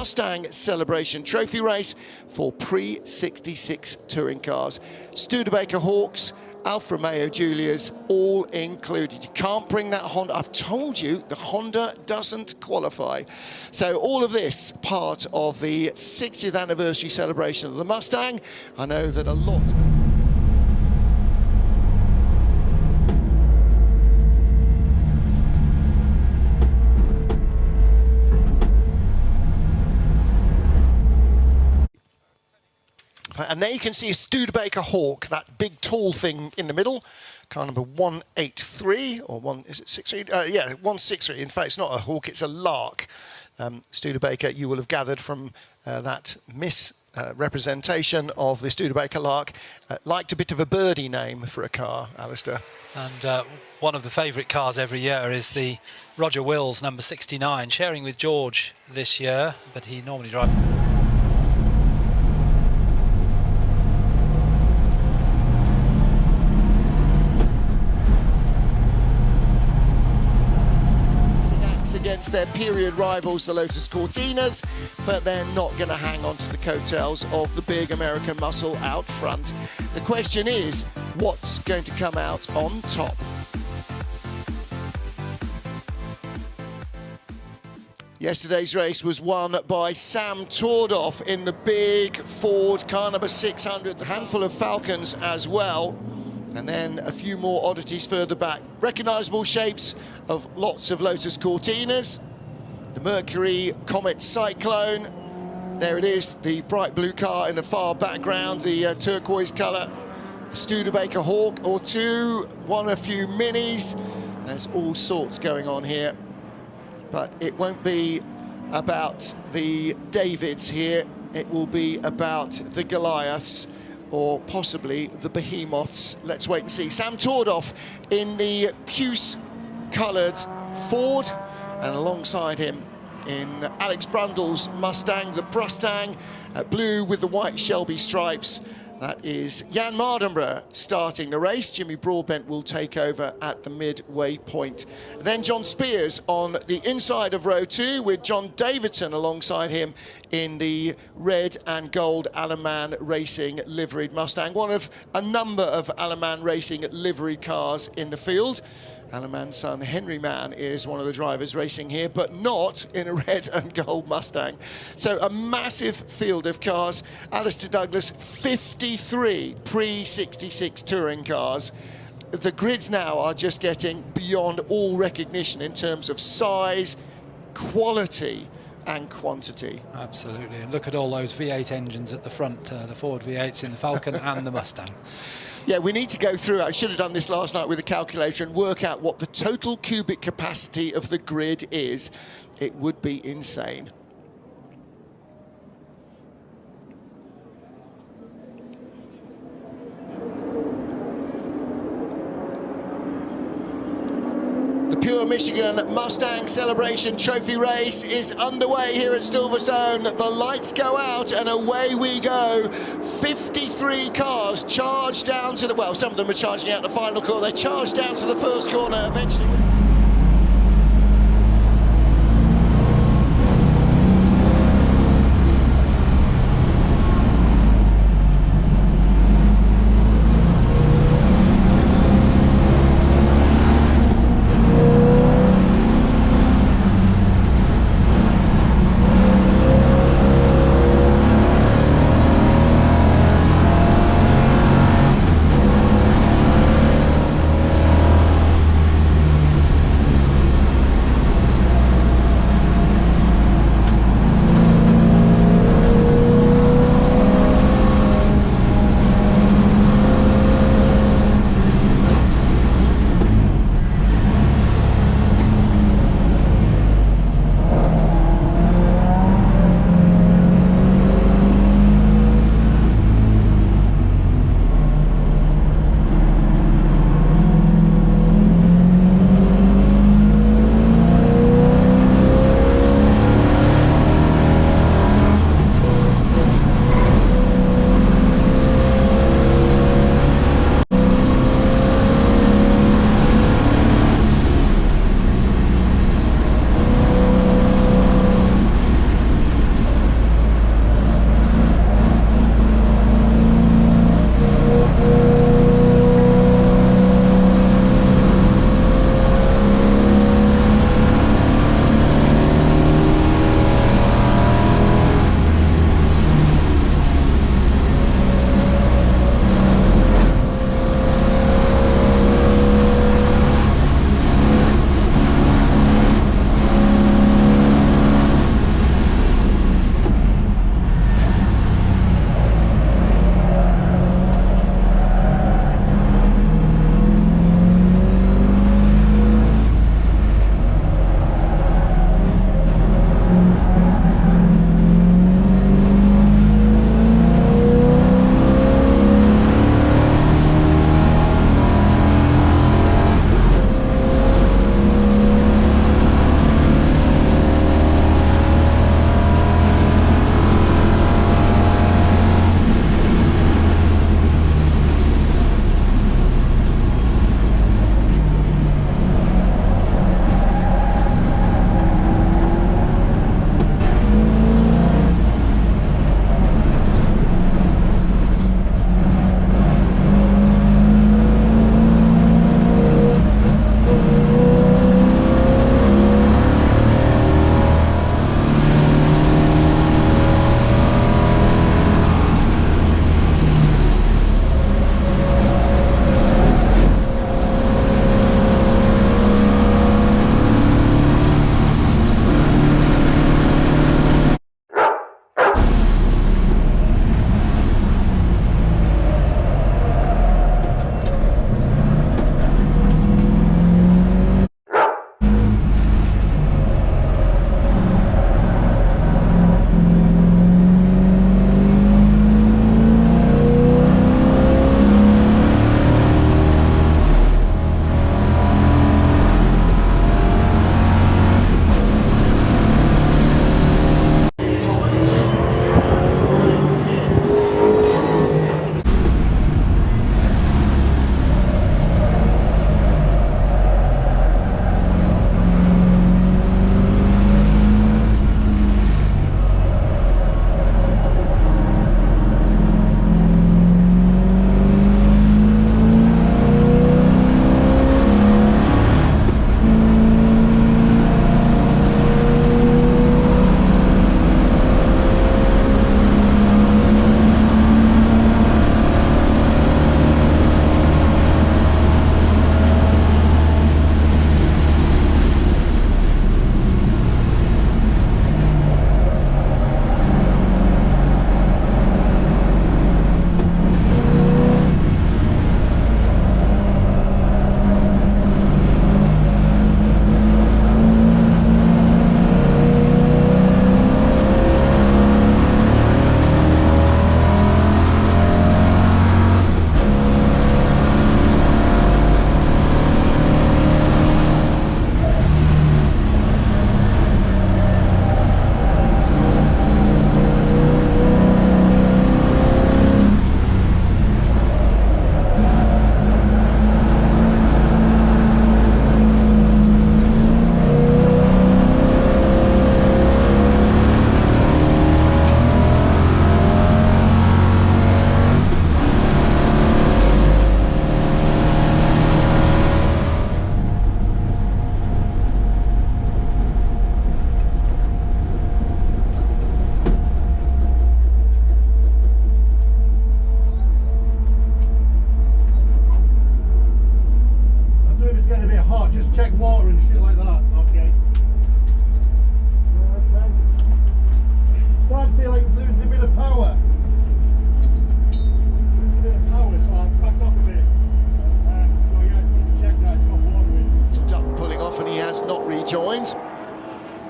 Mustang Celebration Trophy Race for pre-66 touring cars. Studebaker Hawks, Alfa Romeo Giulias, all included. You can't bring that Honda. I've told you, the Honda doesn't qualify. So all of this part of the 60th anniversary celebration of the Mustang. I know that a lot... And there you can see a Studebaker Hawk, that big tall thing in the middle, car number 183, or is it 63? Yeah, 163. In fact, it's not a Hawk, it's a Lark. Studebaker, you will have gathered from that misrepresentation of the Studebaker Lark, liked a bit of a birdie name for a car, Alistair. And one of the favourite cars every year is the Roger Wills number 69, sharing with George this year, but he normally drives... against their period rivals, the Lotus Cortinas, but they're not going to hang on to the coattails of the big American muscle out front. The question is, what's going to come out on top? Yesterday's race was won by Sam Tordoff in the big Ford car number 600, a handful of Falcons as well. And then a few more oddities further back. Recognisable shapes of lots of Lotus Cortinas. The Mercury Comet Cyclone. There it is, the bright blue car in the far background, the turquoise colour. Studebaker Hawk or two, one a few minis. There's all sorts going on here. But it won't be about the Davids here. It will be about the Goliaths, or possibly the Behemoths. Let's wait and see. Sam Tordoff in the puce-coloured Ford, and alongside him in Alex Brundle's Mustang, the Brustang, blue with the white Shelby stripes. That is Jan Mardenborough starting the race. Jimmy Broadbent will take over at the midway point. And then John Spears on the inside of row 2 with John Davidson alongside him in the red and gold Alaman Racing liveried Mustang. One of a number of Alaman Racing liveried cars in the field. Alaman's son Henry Mann is one of the drivers racing here, but not in a red and gold Mustang. So a massive field of cars. Alistair Douglas, 53 pre-66 touring cars. The grids now are just getting beyond all recognition in terms of size, quality and quantity. Absolutely, and look at all those V8 engines at the front, the Ford V8s in the Falcon and the Mustang. Yeah, we need to go through, I should have done this last night with a calculator, and work out what the total cubic capacity of the grid is. It would be insane. The Pure Michigan Mustang Celebration Trophy Race is underway here at Silverstone. The lights go out and away we go. 53 cars charged down to the, well, some of them are charging out the final corner. They charged down to the first corner eventually.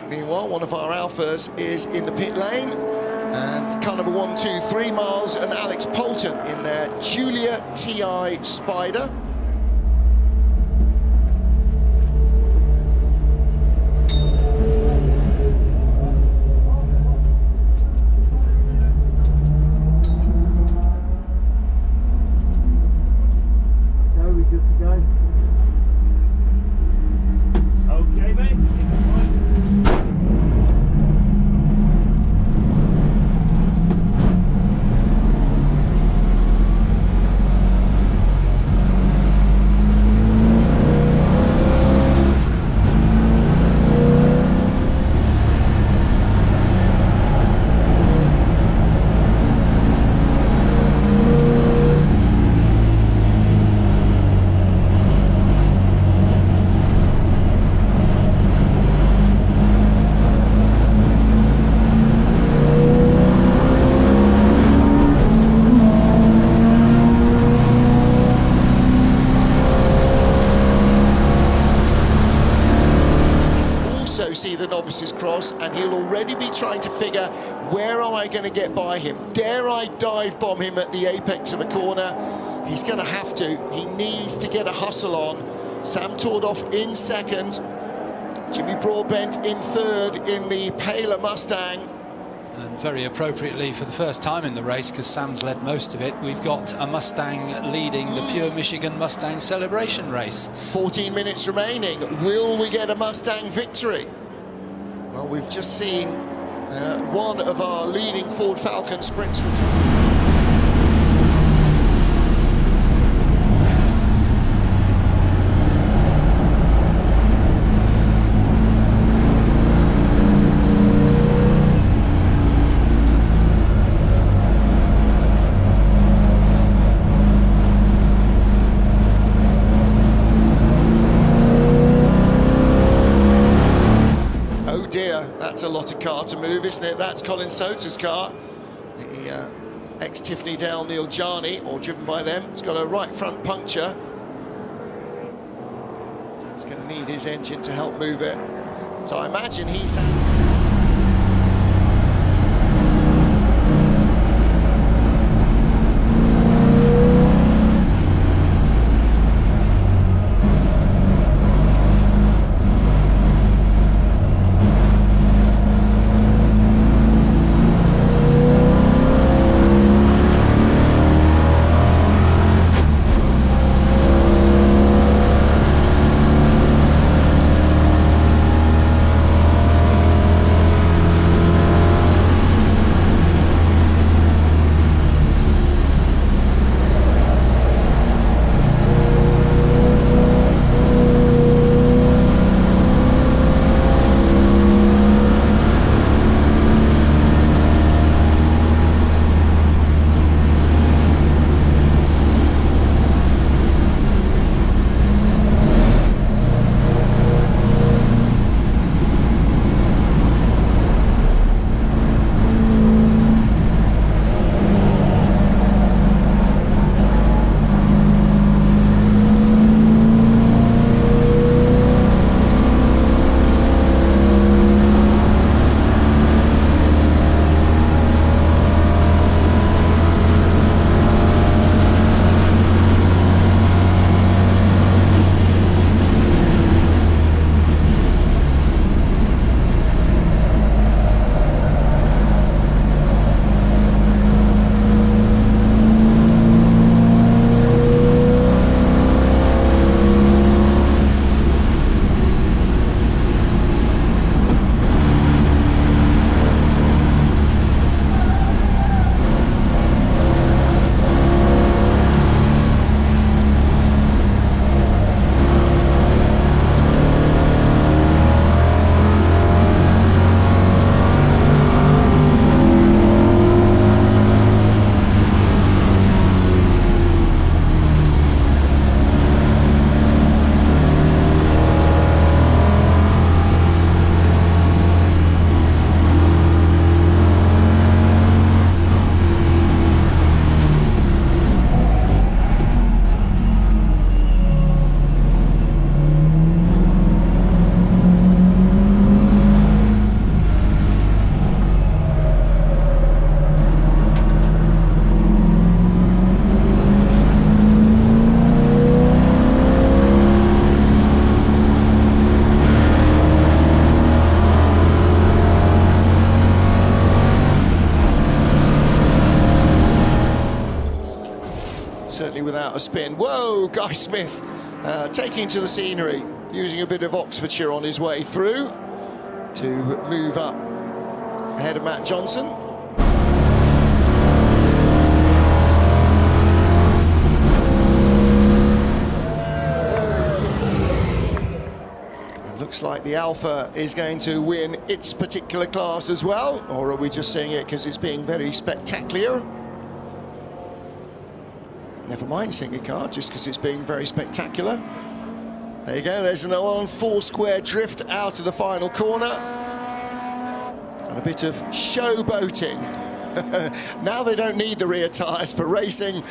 Meanwhile, one of our alphas is in the pit lane, and car number 1, 2, 3 miles, and Alex Poulton in their Julia TI Spider. See the novices cross, and he'll already be trying to figure, where am I going to get by him? Dare I dive bomb him at the apex of a corner? He's going to have to. He needs to get a hustle on. Sam Tordoff in second, Jimmy Broadbent in third in the paler Mustang. And very appropriately, for the first time in the race, because Sam's led most of it, we've got a Mustang leading the pure Michigan Mustang celebration race. 14 minutes remaining. Will we get a Mustang victory? Well, we've just seen one of our leading Ford Falcon sprints return. That's a lot of car to move, isn't it? That's Colin Sota's car, the ex-Tiffany Dale Neil Jarney, or driven by them. It's got a right front puncture. He's going to need his engine to help move it. So I imagine he's out of spin. Whoa, Guy Smith taking to the scenery, using a bit of Oxfordshire on his way through to move up ahead of Matt Johnson. Looks like the Alpha is going to win its particular class as well, or are we just seeing it because it's being very spectacular? Never mind seeing a car just because it's being very spectacular. There you go, there's an on four-square drift out of the final corner. And a bit of showboating. Now they don't need the rear tyres for racing,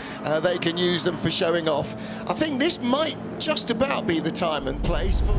they can use them for showing off. I think this might just about be the time and place for...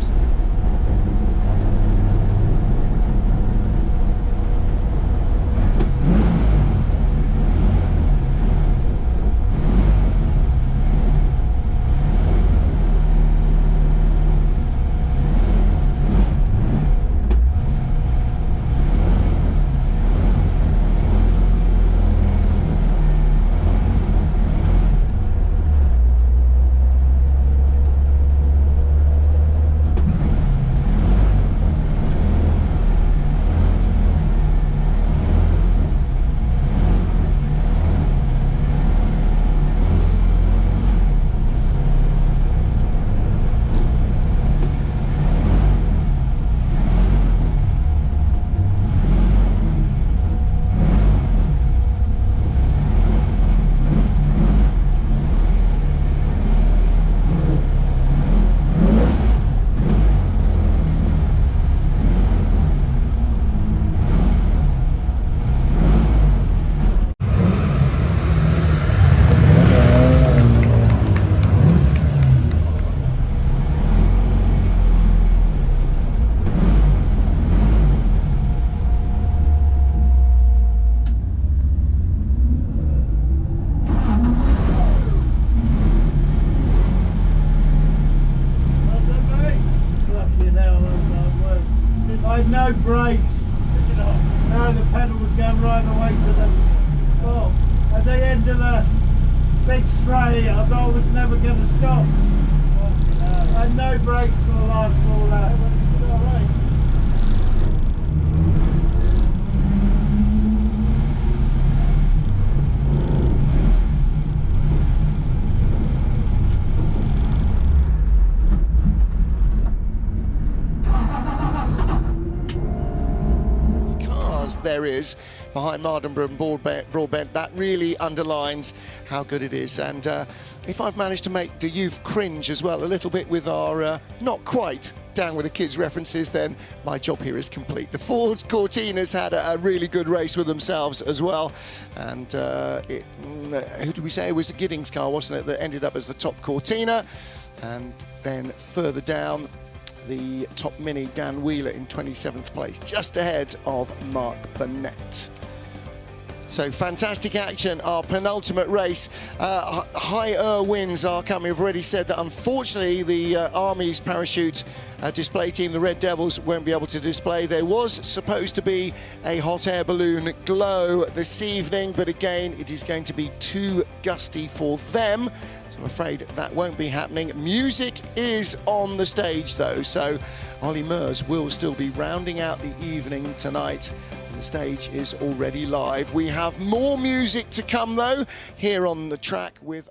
I had no brakes. No, the pedal was going right away to the top. At the end of the big straight, I thought I was never going to stop. I had no brakes for the last 4 laps. There is behind Mardenborough and Broadbent, that really underlines how good it is. And if I've managed to make the youth cringe as well a little bit with our not quite down with the kids references, then my job here is complete. The Ford Cortinas had a really good race with themselves as well, and who did we say? It was the Giddings car, wasn't it, that ended up as the top Cortina. And then further down, the top Mini, Dan Wheeler in 27th place, just ahead of Mark Burnett. So fantastic action, our penultimate race. Higher winds are coming. I've already said that unfortunately the Army's parachute display team, the Red Devils, won't be able to display. There was supposed to be a hot air balloon glow this evening, but again, it is going to be too gusty for them. I'm afraid that won't be happening. Music is on the stage though, so Ollie Murs will still be rounding out the evening tonight. The stage is already live. We have more music to come though here on the track with